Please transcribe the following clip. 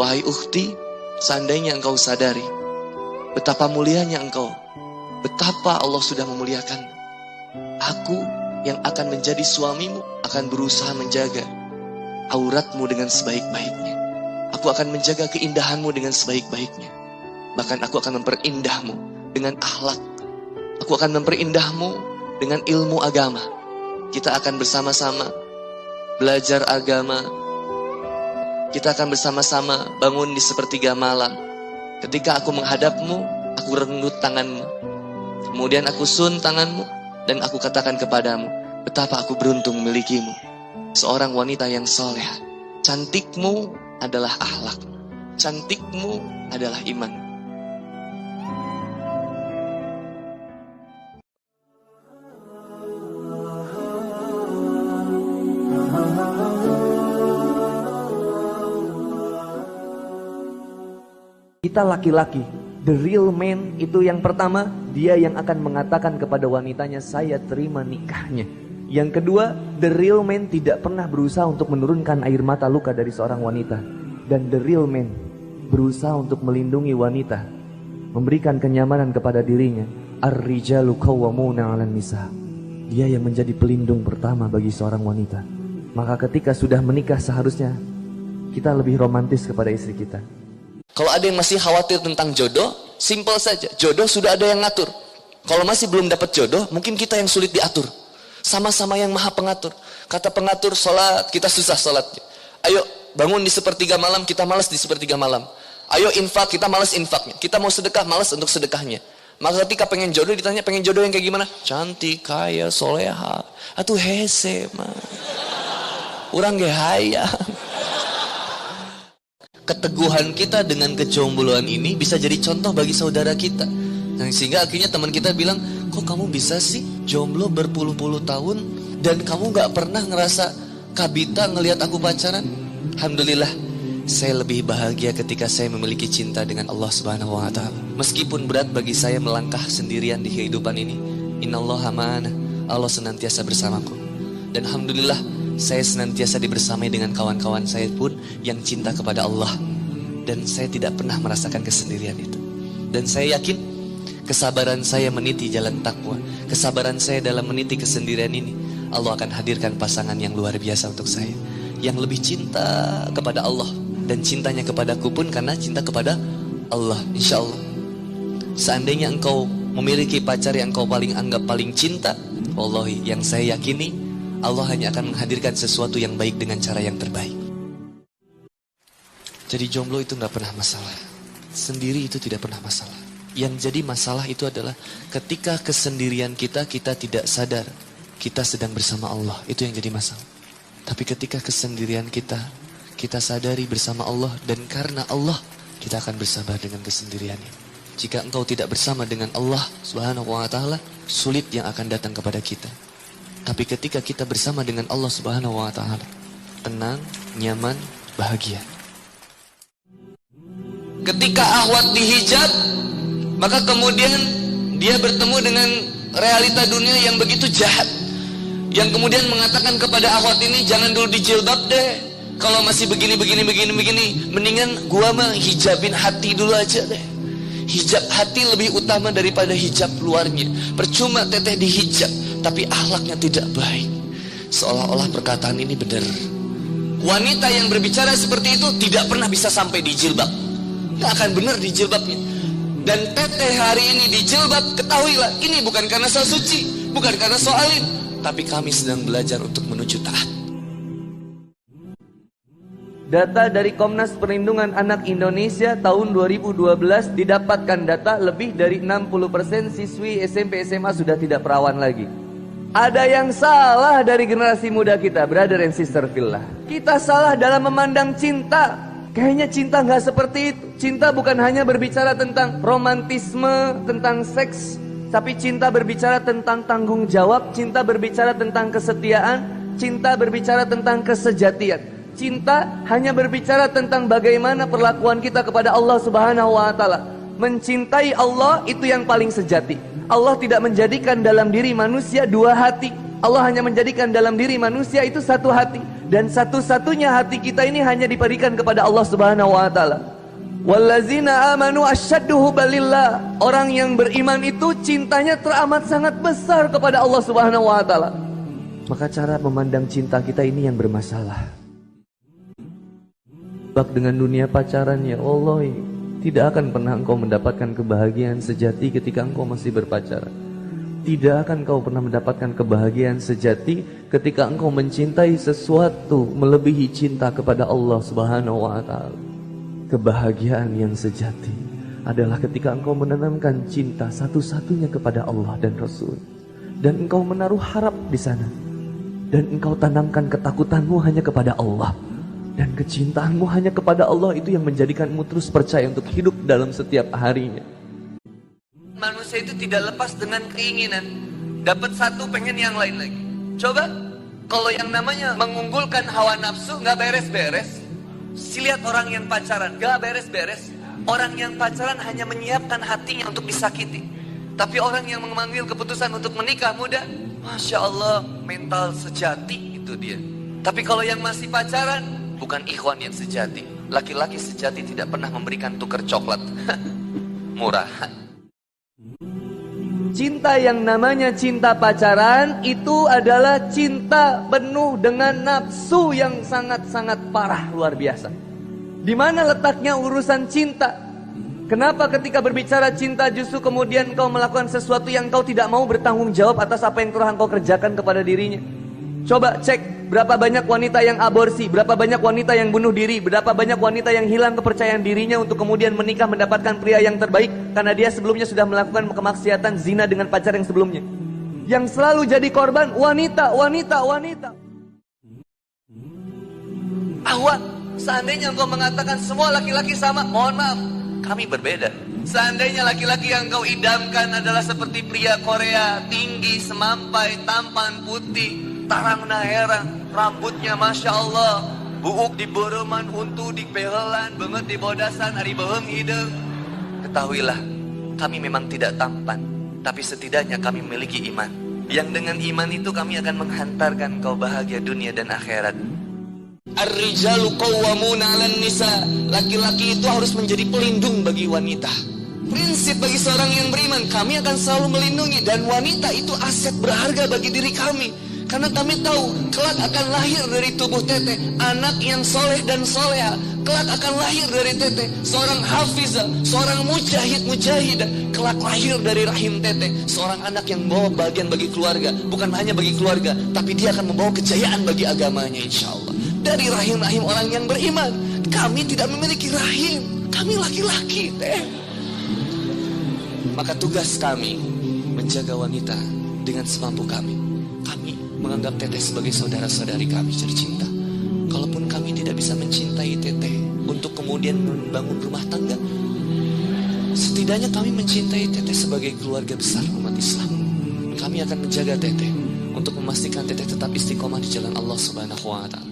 Wahai ukhti, seandainya engkau sadari betapa mulianya engkau, betapa Allah sudah memuliakan, aku yang akan menjadi suamimu akan berusaha menjaga auratmu dengan sebaik-baiknya. Aku akan menjaga keindahanmu dengan sebaik-baiknya. Bahkan aku akan memperindah,mu dengan akhlak. Aku akan memperindah,mu dengan ilmu agama. Kita akan bersama-sama belajar agama. Kita akan bersama-sama bangun di sepertiga malam. Ketika aku menghadapmu, aku renggut tanganmu. Kemudian aku sun tanganmu dan aku katakan kepadamu, betapa aku beruntung memilikimu. Seorang wanita yang soleh. Cantikmu adalah akhlak. Cantikmu adalah iman. Kita laki-laki, the real man itu yang pertama, dia yang akan mengatakan kepada wanitanya, saya terima nikahnya. Yang kedua, the real man tidak pernah berusaha untuk menurunkan air mata luka dari seorang wanita. Dan the real man berusaha untuk melindungi wanita, memberikan kenyamanan kepada dirinya. Ar-rijalu qawwamuna 'alan nisa. Dia yang menjadi pelindung pertama bagi seorang wanita. Maka ketika sudah menikah seharusnya kita lebih romantis kepada istri kita. Kalau ada yang masih khawatir tentang jodoh, simple saja. Jodoh sudah ada yang ngatur. Kalau masih belum dapat jodoh, mungkin kita yang sulit diatur. Sama-sama yang maha pengatur. Kata pengatur sholat, kita susah sholatnya. Ayo bangun di sepertiga malam, kita malas di sepertiga malam. Ayo infak, kita malas infaknya. Kita mau sedekah, malas untuk sedekahnya. Maka ketika pengen jodoh, ditanya pengen jodoh yang kayak gimana? Cantik, kaya, soleha. Atuh hese mah. Urang ge hayang. Keteguhan kita dengan kejombloan ini bisa jadi contoh bagi saudara kita. Nah, sehingga akhirnya teman kita bilang, kok kamu bisa sih jomblo berpuluh-puluh tahun dan kamu gak pernah ngerasa kabita ngelihat aku pacaran? Alhamdulillah, saya lebih bahagia ketika saya memiliki cinta dengan Allah Subhanahu wa Ta'ala. Meskipun berat bagi saya melangkah sendirian di kehidupan ini, innallaha ma'ana, Allah senantiasa bersamaku. Dan alhamdulillah, saya senantiasa dibersamai dengan kawan-kawan saya pun yang cinta kepada Allah. Dan saya tidak pernah merasakan kesendirian itu. Dan saya yakin kesabaran saya meniti jalan takwa, kesabaran saya dalam meniti kesendirian ini, Allah akan hadirkan pasangan yang luar biasa untuk saya, yang lebih cinta kepada Allah. Dan cintanya kepadaku pun karena cinta kepada Allah, insya Allah. Seandainya engkau memiliki pacar yang engkau paling anggap paling cinta, wallahi yang saya yakini Allah hanya akan menghadirkan sesuatu yang baik dengan cara yang terbaik. Jadi jomblo itu gak pernah masalah. Sendiri itu tidak pernah masalah. Yang jadi masalah itu adalah ketika kesendirian kita tidak sadar kita sedang bersama Allah. Itu yang jadi masalah. Tapi ketika kesendirian kita sadari bersama Allah, dan karena Allah kita akan bersabar dengan kesendiriannya. Jika engkau tidak bersama dengan Allah Subhanahu wa Ta'ala, sulit yang akan datang kepada kita. Tapi ketika kita bersama dengan Allah Subhanahu wa Ta'ala, tenang, nyaman, bahagia. Ketika ahwat dihijab, maka kemudian dia bertemu dengan realita dunia yang begitu jahat, yang kemudian mengatakan kepada ahwat ini, jangan dulu dijilbab deh. Kalau masih begini, mendingan gua mah hijabin hati dulu aja deh. Hijab hati lebih utama daripada hijab luarnya. Percuma teteh dihijab tapi akhlaknya tidak baik. Seolah-olah perkataan ini benar. Wanita yang berbicara seperti itu tidak pernah bisa sampai di jilbab. Gak akan benar di jilbabnya. Dan teteh hari ini di jilbab, ketahuilah ini bukan karena soal suci, bukan karena soal alim, tapi kami sedang belajar untuk menuju taat. Data dari Komnas Perlindungan Anak Indonesia tahun 2012 didapatkan data lebih dari 60% siswi SMP SMA sudah tidak perawan lagi. Ada yang salah dari generasi muda kita, brother and sister fillah. Kita salah dalam memandang cinta. Kayaknya cinta nggak seperti itu. Cinta bukan hanya berbicara tentang romantisme, tentang seks, tapi cinta berbicara tentang tanggung jawab, cinta berbicara tentang kesetiaan, cinta berbicara tentang kesejatian. Cinta hanya berbicara tentang bagaimana perlakuan kita kepada Allah Subhanahu wa Ta'ala. Mencintai Allah itu yang paling sejati. Allah tidak menjadikan dalam diri manusia dua hati. Allah hanya menjadikan dalam diri manusia itu satu hati. Dan satu-satunya hati kita ini hanya diberikan kepada Allah Subhanahu wa taala. Wallazina amanu asyaddu hubbalillah. Orang yang beriman itu cintanya teramat sangat besar kepada Allah Subhanahu wa taala. Maka cara memandang cinta kita ini yang bermasalah. Bak dengan dunia pacaran, ya Allah, tidak akan pernah engkau mendapatkan kebahagiaan sejati ketika engkau masih berpacaran. Tidak akan kau pernah mendapatkan kebahagiaan sejati ketika engkau mencintai sesuatu melebihi cinta kepada Allah Subhanahu wa taala. Kebahagiaan yang sejati adalah ketika engkau menanamkan cinta satu-satunya kepada Allah dan Rasul, dan engkau menaruh harap di sana, dan engkau tanamkan ketakutanmu hanya kepada Allah, dan kecintaanmu hanya kepada Allah. Itu yang menjadikanmu terus percaya untuk hidup dalam setiap harinya. Manusia itu tidak lepas dengan keinginan. Dapat satu pengen yang lain lagi. Coba kalau yang namanya mengunggulkan hawa nafsu gak beres-beres. Lihat orang yang pacaran gak beres-beres. Orang yang pacaran hanya menyiapkan hatinya untuk disakiti. Tapi orang yang mengambil keputusan untuk menikah muda, Masya Allah, mental sejati itu dia. Tapi kalau yang masih pacaran, bukan ikhwan yang sejati. Laki-laki sejati tidak pernah memberikan tukar coklat. Murahan. Cinta yang namanya cinta pacaran itu adalah cinta penuh dengan nafsu yang sangat-sangat parah, luar biasa. Di mana letaknya urusan cinta? Kenapa ketika berbicara cinta justru kemudian kau melakukan sesuatu yang kau tidak mau bertanggung jawab atas apa yang telah kau kerjakan kepada dirinya? Coba cek berapa banyak wanita yang aborsi, berapa banyak wanita yang bunuh diri, berapa banyak wanita yang hilang kepercayaan dirinya untuk kemudian menikah mendapatkan pria yang terbaik karena dia sebelumnya sudah melakukan kemaksiatan zina dengan pacar yang sebelumnya. Yang selalu jadi korban wanita. Ahwat, seandainya engkau mengatakan semua laki-laki sama, mohon maaf, kami berbeda. Seandainya laki-laki yang kau idamkan adalah seperti pria Korea, tinggi, semampai, tampan, putih, tarang naherang, rambutnya Masya Allah, buuk di boroman, huntu di pehelan, banget di bodasan, ari beheng hidung. Ketahuilah, kami memang tidak tampan, tapi setidaknya kami memiliki iman. Yang dengan iman itu kami akan menghantarkan kau bahagia dunia dan akhirat. Ar-rijalu qawwamuna 'alan nisa. Laki-laki itu harus menjadi pelindung bagi wanita. Prinsip bagi seorang yang beriman, kami akan selalu melindungi, dan wanita itu aset berharga bagi diri kami. Karena kami tahu kelak akan lahir dari tubuh teteh anak yang soleh dan soleha. Kelak akan lahir dari teteh seorang hafizah, seorang mujahidah. Kelak lahir dari rahim teteh seorang anak yang membawa bagian bagi keluarga. Bukan hanya bagi keluarga, tapi dia akan membawa kejayaan bagi agamanya, insya Allah. Dari rahim-rahim orang yang beriman. Kami tidak memiliki rahim, kami laki-laki teh. Maka tugas kami menjaga wanita dengan semampu kami. Kami menganggap teteh sebagai saudara-saudari kami tercinta. Kalaupun kami tidak bisa mencintai teteh untuk kemudian membangun rumah tangga, setidaknya kami mencintai teteh sebagai keluarga besar umat Islam. Kami akan menjaga teteh untuk memastikan teteh tetap istiqomah di jalan Allah Subhanahu wa taala.